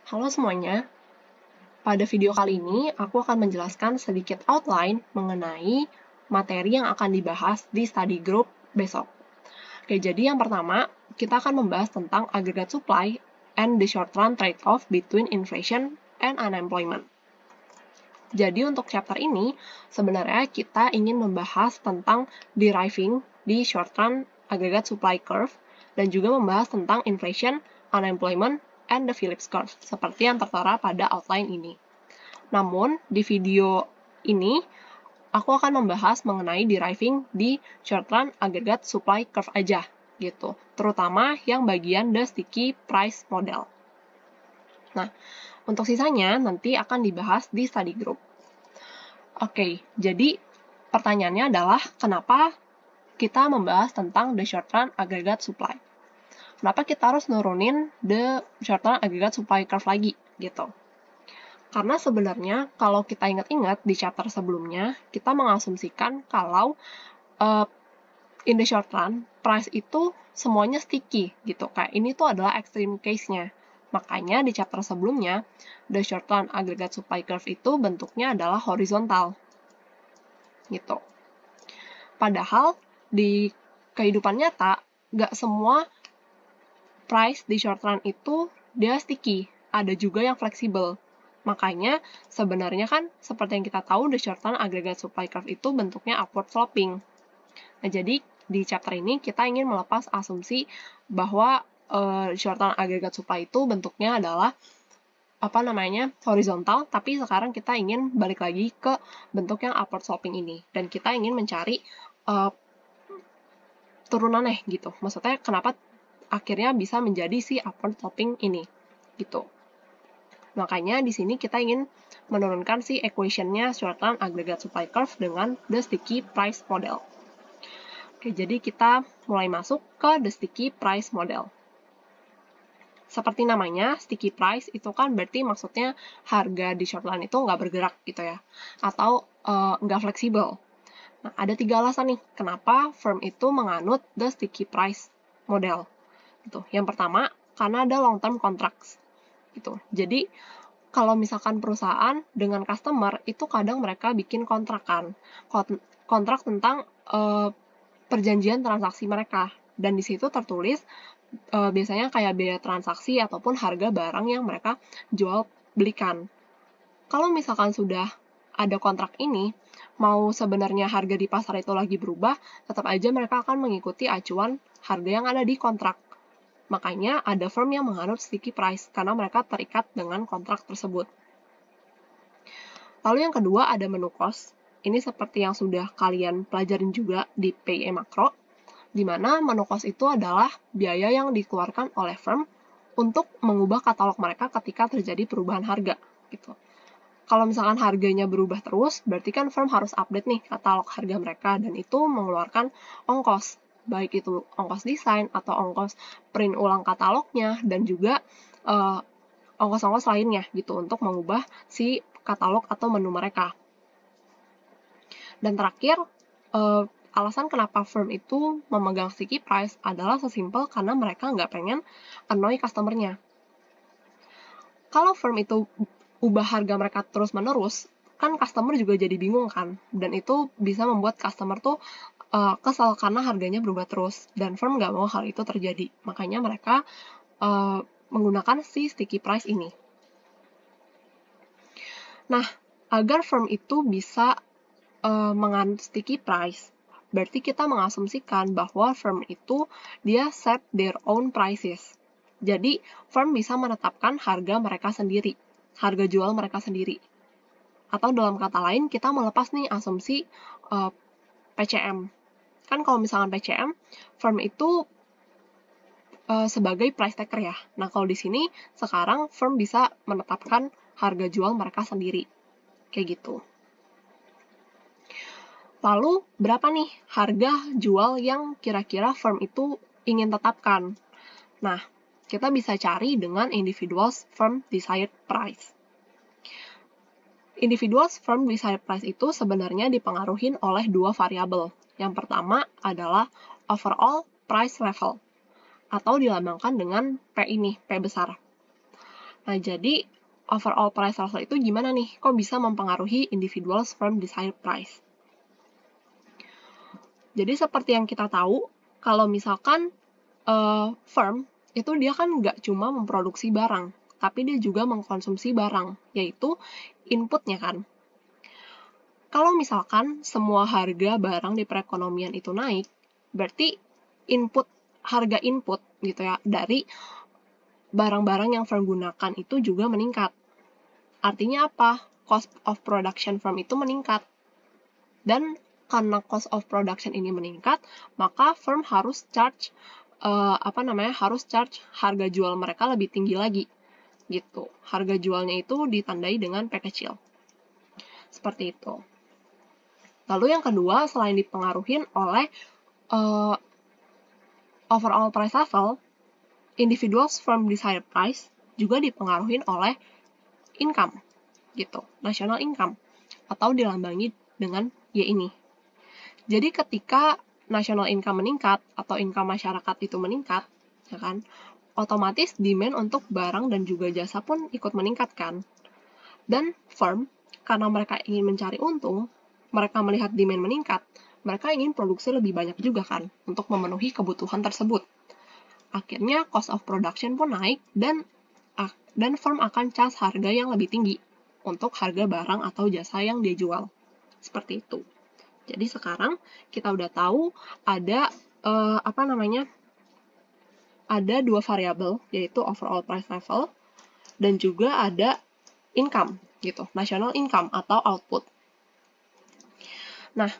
Halo semuanya, pada video kali ini aku akan menjelaskan sedikit outline mengenai materi yang akan dibahas di study group besok. Oke, jadi yang pertama, kita akan membahas tentang aggregate supply and the short-run trade-off between inflation and unemployment. Jadi untuk chapter ini, sebenarnya kita ingin membahas tentang deriving di short-run aggregate supply curve dan juga membahas tentang inflation, unemployment, and the Phillips curve, seperti yang tertera pada outline ini. Namun, di video ini, aku akan membahas mengenai deriving di short-run aggregate supply curve aja, gitu. Terutama yang bagian the sticky price model. Nah, untuk sisanya nanti akan dibahas di study group. Oke, jadi pertanyaannya adalah kenapa kita membahas tentang the short-run aggregate supply? Kenapa kita harus nurunin the short-run aggregate supply curve lagi, gitu? Karena sebenarnya kalau kita ingat-ingat di chapter sebelumnya, kita mengasumsikan kalau in the short run, price itu semuanya sticky, gitu. Kayak ini tuh adalah extreme case-nya. Makanya di chapter sebelumnya, the short run aggregate supply curve itu bentuknya adalah horizontal, gitu. Padahal di kehidupan nyata, nggak semua price di short run itu dia sticky, ada juga yang fleksibel. Makanya sebenarnya kan seperti yang kita tahu the short run aggregate supply curve itu bentuknya upward sloping. Nah, jadi di chapter ini kita ingin melepas asumsi bahwa short run aggregate supply itu bentuknya adalah horizontal, tapi sekarang kita ingin balik lagi ke bentuk yang upward sloping ini dan kita ingin mencari turunannya gitu. Maksudnya kenapa akhirnya bisa menjadi si upward sloping ini gitu. Makanya di sini kita ingin menurunkan si equation-nya short run aggregate supply curve dengan the sticky price model. Oke, jadi kita mulai masuk ke the sticky price model. Seperti namanya, sticky price itu kan berarti maksudnya harga di short run itu nggak bergerak gitu ya, atau nggak fleksibel. Nah, ada 3 alasan nih kenapa firm itu menganut the sticky price model. Gitu. Yang pertama, karena ada long term contracts. Gitu. Jadi, kalau misalkan perusahaan dengan customer, itu kadang mereka bikin kontrak tentang perjanjian transaksi mereka. Dan di situ tertulis biasanya kayak biaya transaksi ataupun harga barang yang mereka jual belikan. Kalau misalkan sudah ada kontrak ini, mau sebenarnya harga di pasar itu lagi berubah, tetap aja mereka akan mengikuti acuan harga yang ada di kontrak. Makanya ada firm yang menganut sticky price, karena mereka terikat dengan kontrak tersebut. Lalu yang kedua ada menu cost. Ini seperti yang sudah kalian pelajarin juga di PE Makro, di mana menu cost itu adalah biaya yang dikeluarkan oleh firm untuk mengubah katalog mereka ketika terjadi perubahan harga. Gitu. Kalau misalkan harganya berubah terus, berarti kan firm harus update nih katalog harga mereka, dan itu mengeluarkan ongkos. Baik itu ongkos desain atau ongkos print ulang katalognya, dan juga ongkos-ongkos lainnya gitu untuk mengubah si katalog atau menu mereka. Dan terakhir, alasan kenapa firm itu memegang sticky price adalah sesimpel karena mereka nggak pengen annoy customer-nya. Kalau firm itu ubah harga mereka terus-menerus, kan customer juga jadi bingung kan, dan itu bisa membuat customer tuh kesal karena harganya berubah terus, dan firm nggak mau hal itu terjadi. Makanya mereka menggunakan si sticky price ini. Nah, agar firm itu bisa menganut sticky price, berarti kita mengasumsikan bahwa firm itu dia set their own prices. Jadi, firm bisa menetapkan harga mereka sendiri, harga jual mereka sendiri. Atau dalam kata lain, kita melepas nih asumsi PCM. Kan kalau misalkan PCM, firm itu sebagai price taker ya. Nah, kalau di sini sekarang firm bisa menetapkan harga jual mereka sendiri. Kayak gitu. Lalu, berapa nih harga jual yang kira-kira firm itu ingin tetapkan? Nah, kita bisa cari dengan individuals firm desired price. Individuals firm desired price itu sebenarnya dipengaruhi oleh 2 variabel. Yang pertama adalah overall price level, atau dilambangkan dengan P ini, P besar. Nah, jadi overall price level itu gimana nih? Kok bisa mempengaruhi individual firm desired price? Jadi seperti yang kita tahu, kalau misalkan firm itu dia kan nggak cuma memproduksi barang, tapi dia juga mengkonsumsi barang, yaitu inputnya kan. Kalau misalkan semua harga barang di perekonomian itu naik, berarti harga input gitu ya dari barang-barang yang firm gunakan itu juga meningkat. Artinya apa? Cost of production firm itu meningkat. Dan karena cost of production ini meningkat, maka firm harus charge harga jual mereka lebih tinggi lagi. Gitu. Harga jualnya itu ditandai dengan P kecil. Seperti itu. Lalu yang kedua, selain dipengaruhi oleh overall price level, individual firm desired price juga dipengaruhi oleh income, gitu, national income, atau dilambangi dengan Y ini. Jadi ketika national income meningkat atau income masyarakat itu meningkat, ya kan, otomatis demand untuk barang dan juga jasa pun ikut meningkat kan. Dan firm, karena mereka ingin mencari untung, mereka melihat demand meningkat, mereka ingin produksi lebih banyak juga kan untuk memenuhi kebutuhan tersebut. Akhirnya cost of production pun naik dan firm akan charge harga yang lebih tinggi untuk harga barang atau jasa yang dia jual. Seperti itu. Jadi sekarang kita udah tahu ada ada dua variabel, yaitu overall price level dan juga ada income gitu, national income atau output. Nah,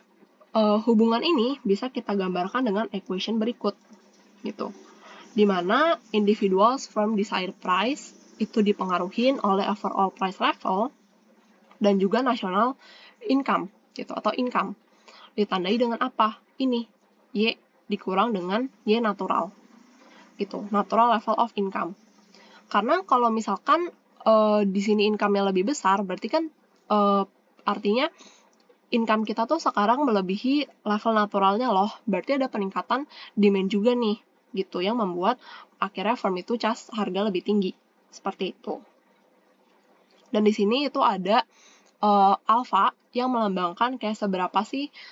hubungan ini bisa kita gambarkan dengan equation berikut gitu. Di mana individual firm desired price itu dipengaruhi oleh overall price level dan juga national income gitu atau income. Ditandai dengan apa? Ini Y dikurang dengan Y natural. Gitu, natural level of income. Karena kalau misalkan di sini income-nya lebih besar, berarti kan artinya income kita tuh sekarang melebihi level naturalnya loh. Berarti ada peningkatan demand juga nih, gitu, yang membuat akhirnya firm itu charge harga lebih tinggi. Seperti itu. Dan di sini itu ada alpha yang melambangkan kayak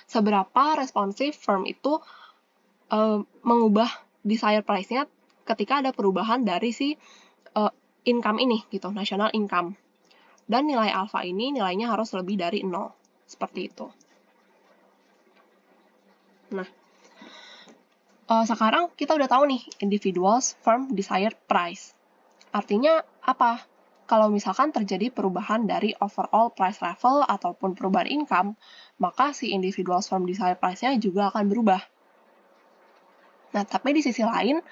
seberapa responsif firm itu mengubah desired price-nya ketika ada perubahan dari si income ini gitu, national income. Dan nilai alpha ini nilainya harus lebih dari 0. Seperti itu. Nah, sekarang kita udah tahu nih individuals firm desired price. Artinya apa? Kalau misalkan terjadi perubahan dari overall price level ataupun perubahan income, maka si individual firm desired price-nya juga akan berubah. Nah, tapi di sisi lain,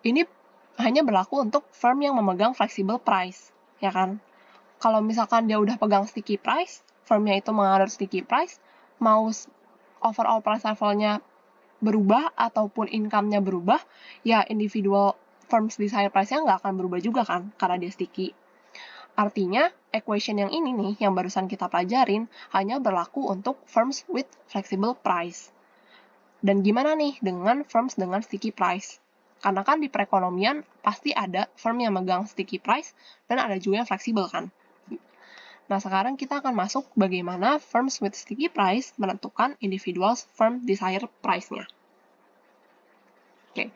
ini hanya berlaku untuk firm yang memegang flexible price, ya kan? Kalau misalkan dia udah pegang sticky price, firmnya itu menganut sticky price, mau overall price level-nya berubah ataupun income-nya berubah, ya individual firms desired price-nya nggak akan berubah juga kan, karena dia sticky. Artinya, equation yang ini nih, yang barusan kita pelajarin, hanya berlaku untuk firms with flexible price. Dan gimana nih dengan firms dengan sticky price? Karena kan di perekonomian pasti ada firm yang megang sticky price dan ada juga yang fleksibel kan. Nah, sekarang kita akan masuk bagaimana firms with sticky price menentukan individual firm desired price-nya. Oke.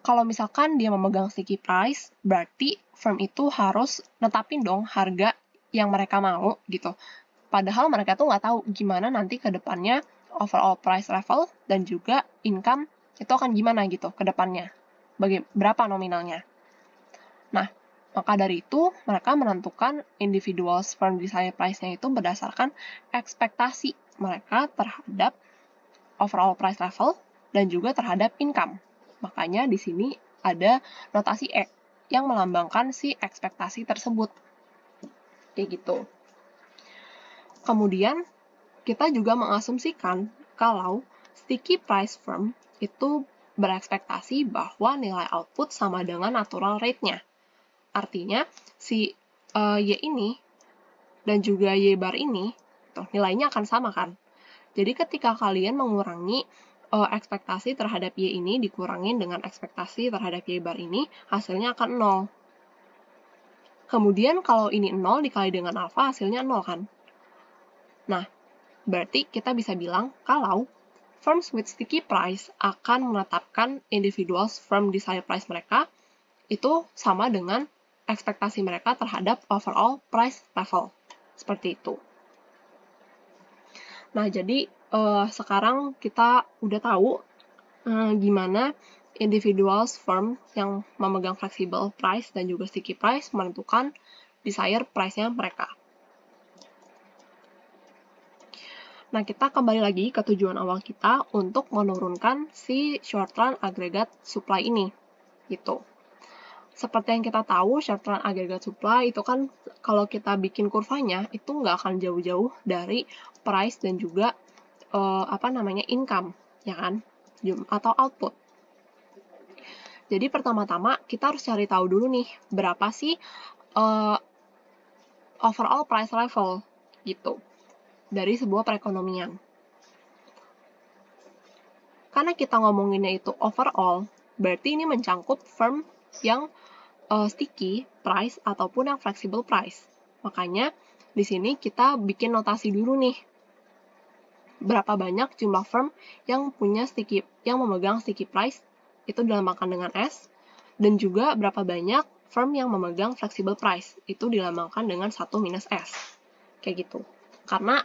Kalau misalkan dia memegang sticky price, berarti firm itu harus netapin dong harga yang mereka mau gitu. Padahal mereka tuh nggak tahu gimana nanti ke depannya overall price level dan juga income itu akan gimana gitu ke depannya. Berapa nominalnya. Nah, maka dari itu mereka menentukan individual firm desired price-nya itu berdasarkan ekspektasi mereka terhadap overall price level dan juga terhadap income. Makanya di sini ada notasi E yang melambangkan si ekspektasi tersebut. Kayak gitu. Kemudian, kita juga mengasumsikan kalau sticky price firm itu berekspektasi bahwa nilai output sama dengan natural rate-nya. Artinya, si Y ini dan juga Y bar ini, nilainya akan sama kan? Jadi ketika kalian mengurangi ekspektasi terhadap Y ini dikurangin dengan ekspektasi terhadap Y bar ini, hasilnya akan 0. Kemudian kalau ini 0 dikali dengan alfa, hasilnya 0 kan? Nah, berarti kita bisa bilang kalau firms with sticky price akan menetapkan individual firm desired price mereka itu sama dengan ekspektasi mereka terhadap overall price level. Seperti itu. Nah, jadi sekarang kita udah tahu gimana individual firm yang memegang flexible price dan juga sticky price menentukan desired price-nya mereka. Nah, kita kembali lagi ke tujuan awal kita untuk menurunkan si short run aggregate supply ini. Gitu. Seperti yang kita tahu, short run aggregate supply itu kan kalau kita bikin kurvanya, itu nggak akan jauh-jauh dari price dan juga income, ya kan? Atau output. Jadi pertama-tama kita harus cari tahu dulu nih, berapa sih overall price level gitu dari sebuah perekonomian. Karena kita ngomonginnya itu overall, berarti ini mencangkup firm yang sticky price ataupun yang flexible price. Makanya di sini kita bikin notasi dulu nih. Berapa banyak jumlah firm yang memegang sticky price itu dilambangkan dengan S, dan juga berapa banyak firm yang memegang flexible price itu dilambangkan dengan 1 minus S. Kayak gitu. Karena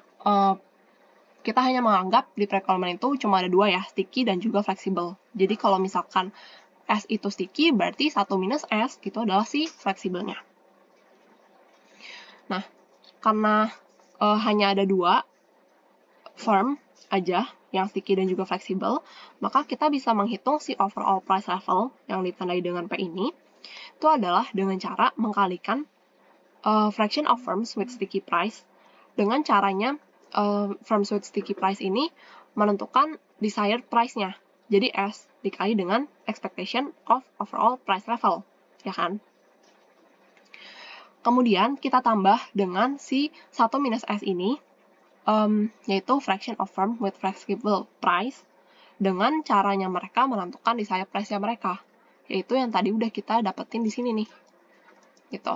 kita hanya menganggap di perekonomian itu cuma ada 2 ya, sticky dan juga flexible. Jadi kalau misalkan S itu sticky, berarti 1 minus S itu adalah si fleksibelnya. Nah, karena hanya ada 2 firm aja yang sticky dan juga fleksibel, maka kita bisa menghitung si overall price level yang ditandai dengan P ini, itu adalah dengan cara mengkalikan fraction of firms with sticky price. Dengan caranya, firms with sticky price ini menentukan desired price-nya. Jadi S dikali dengan expectation of overall price level, ya kan? Kemudian kita tambah dengan si 1 minus S ini, yaitu fraction of firm with flexible price, dengan caranya mereka menentukan desired price-nya mereka, yaitu yang tadi udah kita dapetin di sini nih. Gitu.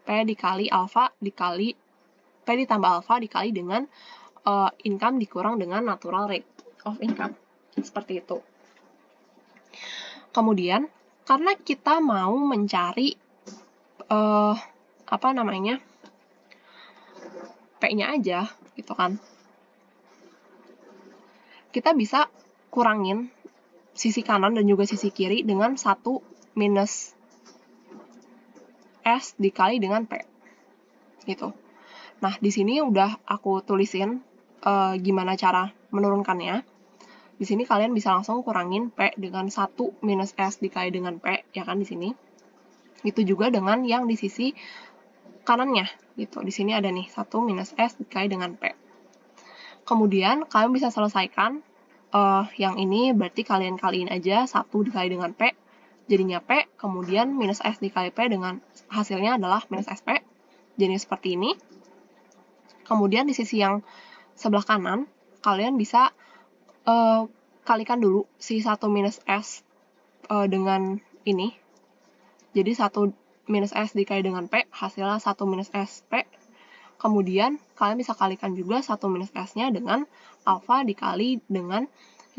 P dikali alpha dikali P ditambah alpha dikali dengan income dikurang dengan natural rate of income. Seperti itu. Kemudian, karena kita mau mencari P-nya aja, gitu kan. Kita bisa kurangin sisi kanan dan juga sisi kiri dengan 1 minus S dikali dengan P. Gitu. Nah, di sini udah aku tulisin gimana cara menurunkannya. Di sini kalian bisa langsung kurangin P dengan 1 minus S dikali dengan P, ya kan di sini. Itu juga dengan yang di sisi kanannya, gitu. Di sini ada nih 1 minus S dikali dengan P. Kemudian, kalian bisa selesaikan yang ini, berarti kalian kaliin aja 1 dikali dengan P, jadinya P, kemudian minus S dikali P dengan hasilnya adalah minus SP, jadi seperti ini. Kemudian di sisi yang sebelah kanan, kalian bisa kalikan dulu si 1 minus S dengan ini. Jadi 1 minus S dikali dengan P, hasilnya 1 minus SP. Kemudian, kalian bisa kalikan juga 1 minus S-nya dengan alpha dikali dengan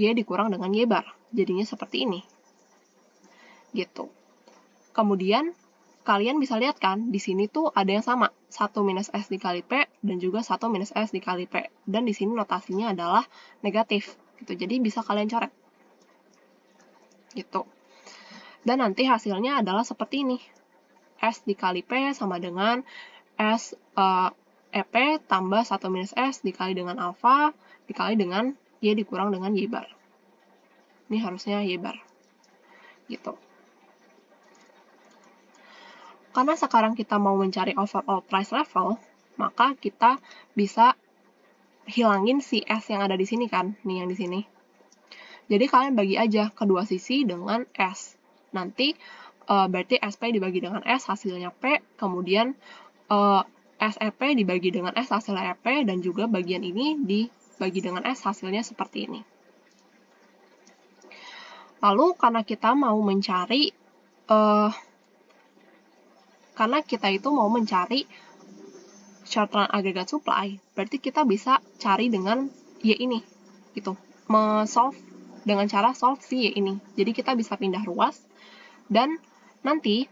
Y dikurang dengan Y bar. Jadinya seperti ini. Gitu. Kemudian, kalian bisa lihat kan, di sini tuh ada yang sama. 1 minus S dikali P dan juga 1 minus S dikali P. Dan di sini notasinya adalah negatif. Gitu. Jadi bisa kalian coret. Gitu. Dan nanti hasilnya adalah seperti ini. S dikali P sama dengan S EP tambah 1 minus S dikali dengan alpha dikali dengan Y dikurang dengan Y bar. Ini harusnya Y bar. Gitu. Karena sekarang kita mau mencari overall price level, maka kita bisa hilangin si S yang ada di sini kan, nih yang di sini. Jadi kalian bagi aja kedua sisi dengan S. Nanti berarti SP dibagi dengan S hasilnya P, kemudian SEP dibagi dengan S hasilnya EP, dan juga bagian ini dibagi dengan S hasilnya seperti ini. Lalu karena kita mau mencari karena kita itu mau mencari short run aggregate supply, berarti kita bisa cari dengan Y ini, gitu. Solve dengan cara solve si Y ini. Jadi kita bisa pindah ruas, dan nanti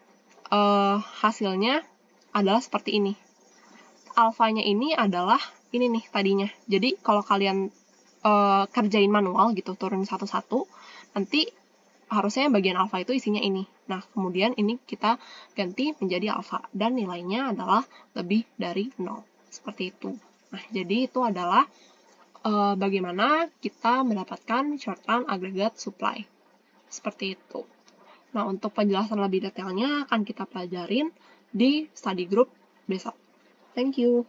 hasilnya adalah seperti ini. Alfanya ini adalah ini nih tadinya. Jadi kalau kalian kerjain manual gitu, turunin satu-satu, nanti harusnya bagian alfa itu isinya ini. Nah, kemudian ini kita ganti menjadi alfa, dan nilainya adalah lebih dari 0. Seperti itu. Nah, jadi itu adalah bagaimana kita mendapatkan short run aggregate supply. Seperti itu. Nah, untuk penjelasan lebih detailnya akan kita pelajarin di study group besok. Thank you.